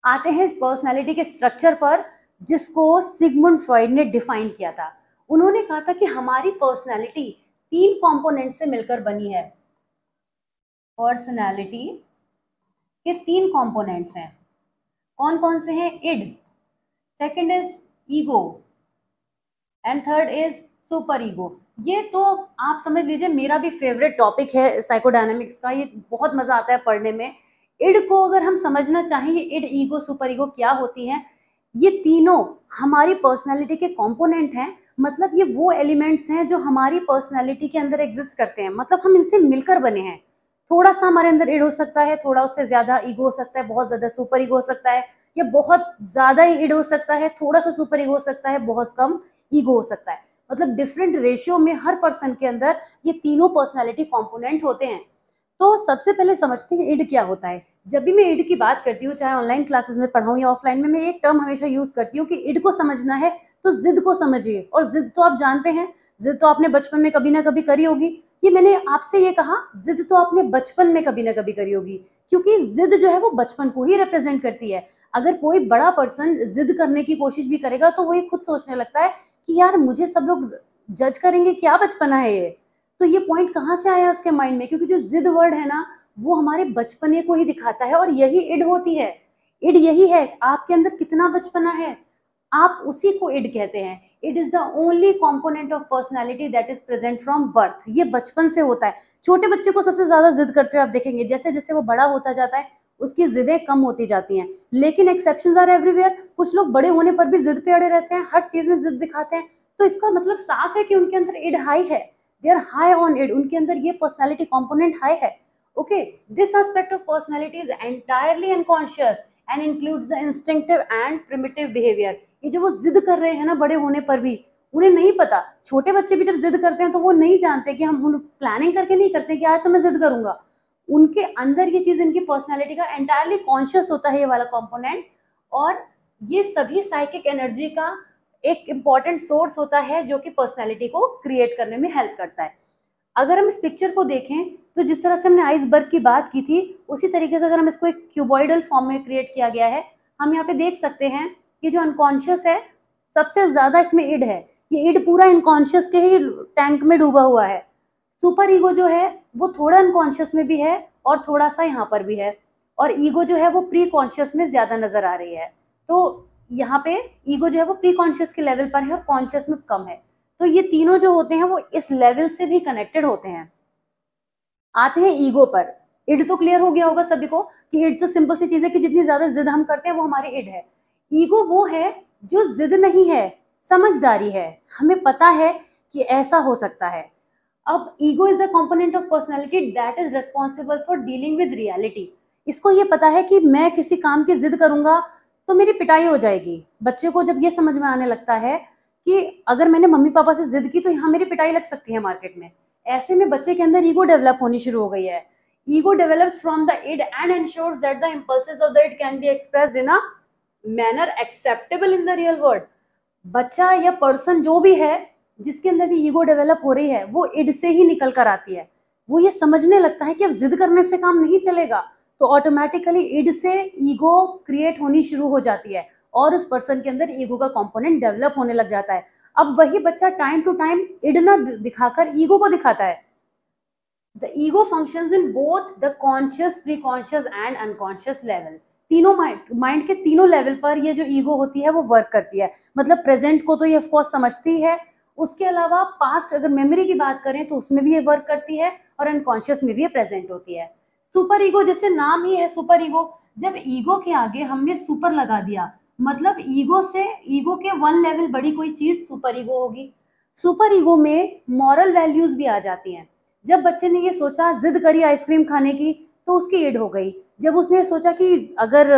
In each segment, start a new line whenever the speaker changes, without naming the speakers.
आते हैं पर्सनैलिटी के स्ट्रक्चर पर, जिसको सिगमुंड फ्रॉइड ने डिफाइन किया था। उन्होंने कहा था कि हमारी पर्सनैलिटी 3 कंपोनेंट से मिलकर बनी है। पर्सनैलिटी के 3 कंपोनेंट्स हैं। कौन कौन से हैं? Id, second is ego and third is super ego. ये तो आप समझ लीजिए मेरा भी फेवरेट टॉपिक है साइकोडायनामिक्स का, ये बहुत मजा आता है पढ़ने में। इड को अगर हम समझना चाहेंगे, इड, ईगो, सुपर ईगो क्या होती हैं, ये तीनों हमारी पर्सनैलिटी के कंपोनेंट हैं। मतलब ये वो एलिमेंट्स हैं जो हमारी पर्सनैलिटी के अंदर एग्जिस्ट करते हैं, मतलब हम इनसे मिलकर बने हैं। थोड़ा सा हमारे अंदर इड हो सकता है, थोड़ा उससे ज्यादा ईगो हो सकता है, बहुत ज्यादा सुपर ईगो हो सकता है, या बहुत ज्यादा ही इड हो सकता है, थोड़ा सा सुपर ईगो हो सकता है, बहुत कम ईगो हो सकता है। मतलब डिफरेंट रेशियो में हर पर्सन के अंदर ये तीनों पर्सनैलिटी कंपोनेंट होते हैं। तो सबसे पहले समझते हैं इड क्या होता है। जब भी मैं इड की बात करती हूँ, चाहे ऑनलाइन क्लासेस में पढ़ाऊँ या ऑफलाइन में, मैं एक टर्म हमेशा यूज करती हूँ कि इड को समझना है तो जिद को समझिए। और जिद तो आप जानते हैं, जिद तो आपने बचपन में कभी ना कभी करी होगी। ये मैंने आपसे ये कहा, जिद तो आपने बचपन में कभी ना कभी करी होगी, क्योंकि जिद जो है वो बचपन को ही रिप्रेजेंट करती है। अगर कोई बड़ा पर्सन जिद करने की कोशिश भी करेगा तो वो ये खुद सोचने लगता है कि यार मुझे सब लोग जज करेंगे, क्या बचपना है ये। तो ये पॉइंट कहाँ से आया उसके माइंड में? क्योंकि जो जिद वर्ड है ना, वो हमारे बचपने को ही दिखाता है, और यही इड होती है। इड यही है, आपके अंदर कितना बचपना है, आप उसी को इड कहते हैं। It is the only component of personality that is present from birth. ये बचपन से होता है। छोटे बच्चे को सबसे ज्यादा जिद करते हुए आप देखेंगे, जैसे जैसे वो बड़ा होता जाता है उसकी जिदें कम होती जाती हैं। लेकिन एक्सेप्शंस आर एवरीवेयर। कुछ लोग बड़े होने पर भी जिद पे अड़े रहते हैं, हर चीज में जिद दिखाते हैं। तो इसका मतलब साफ है कि उनके अंदर इड हाई है, they are high on id, उनके अंदर ये पर्सनैलिटी कॉम्पोनेंट हाई है। Okay, this aspect of personality is entirely unconscious and includes the instinctive and primitive behaviour. ये जो वो जिद कर रहे हैं ना बड़े होने पर भी, उन्हें नहीं पता। छोटे बच्चे भी जब जिद करते हैं तो वो नहीं जानते कि हम उन प्लानिंग करके नहीं करते कि आज तो मैं जिद करूंगा। उनके अंदर ये चीज इनकी पर्सनैलिटी का एंटायरली कॉन्शियस होता है, ये वाला कंपोनेंट। और ये सभी साइकिक एनर्जी का एक इंपॉर्टेंट सोर्स होता है जो कि पर्सनैलिटी को क्रिएट करने में हेल्प करता है। अगर हम इस पिक्चर को देखें तो जिस तरह से हमने आइसबर्ग की बात की थी, उसी तरीके से अगर हम इसको एक क्यूबॉइडल फॉर्म में क्रिएट किया गया है, हम यहाँ पे देख सकते हैं कि जो अनकॉन्शियस है सबसे ज्यादा इसमें इड है। ये इड पूरा इनकॉन्शियस के ही टैंक में डूबा हुआ है। सुपर ईगो जो है वो थोड़ा अनकॉन्शियस में भी है और थोड़ा सा यहाँ पर भी है, और ईगो जो है वो प्री कॉन्शियस में ज्यादा नजर आ रही है। तो यहाँ पे ईगो जो है वो प्री कॉन्शियस के लेवल पर है और कॉन्शियस में कम है। तो ये तीनों जो होते हैं वो इस लेवल से भी कनेक्टेड होते हैं। आते हैं ईगो पर। इड तो क्लियर हो गया होगा सभी को कि इड तो सिंपल सी चीज है कि जितनी ज्यादा जिद हम करते हैं वो हमारी इड है। ईगो वो है जो जिद नहीं है, समझदारी है, हमें पता है कि ऐसा हो सकता है। अब ego is the component of personality that is responsible for dealing with reality. इसको ये पता है कि मैं किसी काम की जिद करूंगा तो मेरी पिटाई हो जाएगी। बच्चे को जब ये समझ में आने लगता है कि अगर मैंने मम्मी पापा से जिद की तो यहाँ मेरी पिटाई लग सकती है मार्केट में, ऐसे में बच्चे के अंदर ईगो डेवलप होनी शुरू हो गई है। Ego develops from the id and ensures that the impulses of the id can be expressed in a manner acceptable in the real world. बच्चा या पर्सन जो भी है जिसके अंदर भी ईगो डेवलप हो रही है वो इड से ही निकल कर आती है। वो ये समझने लगता है कि अब जिद करने से काम नहीं चलेगा, तो ऑटोमेटिकली इड से ईगो क्रिएट होनी शुरू हो जाती है और उस पर्सन के अंदर ईगो का कंपोनेंट डेवलप होने लग जाता है। अब वही बच्चा टाइम टू टाइम इड ना दिखाकर ईगो को दिखाता है। The ego functions in both the conscious, pre conscious and unconscious level. तीनों माइंड के तीनों लेवल पर ये जो ईगो होती है वो वर्क करती है। मतलब प्रेजेंट को तो ये ऑफकोर्स समझती है, उसके अलावा पास्ट अगर मेमोरी की बात करें तो उसमें भी ये वर्क करती है, और अनकॉन्शियस में भी ये प्रेजेंट होती है। सुपर ईगो, जैसे नाम ही है सुपर ईगो, जब ईगो के आगे हमने सुपर लगा दिया मतलब ईगो से, ईगो के 1 लेवल बड़ी कोई चीज सुपर ईगो होगी। सुपर ईगो में मॉरल वैल्यूज भी आ जाती हैं। जब बच्चे ने ये सोचा, जिद करी आइसक्रीम खाने की, तो उसकी इड हो गई। जब उसने सोचा कि अगर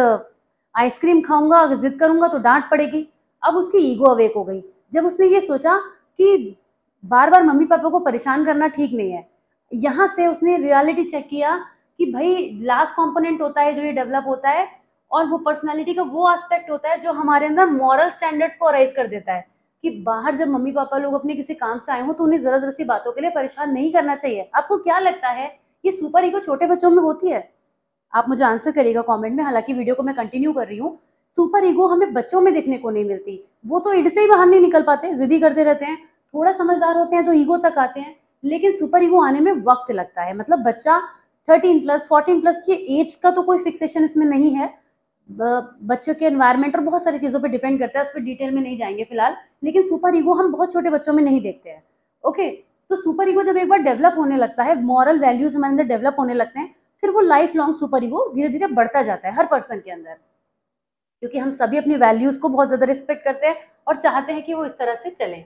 आइसक्रीम खाऊंगा, अगर जिद करूंगा तो डांट पड़ेगी, अब उसकी ईगो अवेक हो गई। जब उसने ये सोचा कि बार बार मम्मी पापा को परेशान करना ठीक नहीं है, यहाँ से उसने रियलिटी चेक किया कि भाई लास्ट कंपोनेंट होता है जो ये डेवलप होता है, और वो पर्सनालिटी का वो एस्पेक्ट होता है जो हमारे अंदर मॉरल स्टैंडर्ड्स को अराइज कर देता है कि बाहर जब मम्मी पापा लोग अपने किसी काम से आए हो तो उन्हें जरा जरा सी बातों के लिए परेशान नहीं करना चाहिए। आपको क्या लगता है ये सुपर ईगो छोटे बच्चों में होती है? आप मुझे आंसर करिएगा कमेंट में। हालांकि वीडियो को मैं कंटिन्यू कर रही हूँ। सुपर ईगो हमें बच्चों में देखने को नहीं मिलती, वो तो इड से ही बाहर नहीं निकल पाते, जिद्दी करते रहते हैं, थोड़ा समझदार होते हैं तो ईगो तक आते हैं, लेकिन सुपर ईगो आने में वक्त लगता है। मतलब बच्चा 13+, 14+, ये एज का तो कोई फिक्सेशन इसमें नहीं है, बच्चों के एनवायरमेंट और बहुत सारी चीजों पे डिपेंड करता है, उस पर डिटेल में नहीं जाएंगे फिलहाल। लेकिन सुपर ईगो हम बहुत छोटे बच्चों में नहीं देखते हैं। ओके, तो सुपर ईगो जब एक बार डेवलप होने लगता है, मॉरल वैल्यूज हमारे अंदर डेवलप होने लगते हैं, फिर वो लाइफ लॉन्ग सुपर ईगो धीरे धीरे बढ़ता जाता है हर पर्सन के अंदर, क्योंकि हम सभी अपनी वैल्यूज को बहुत ज्यादा रिस्पेक्ट करते हैं और चाहते हैं कि वो इस तरह से चले।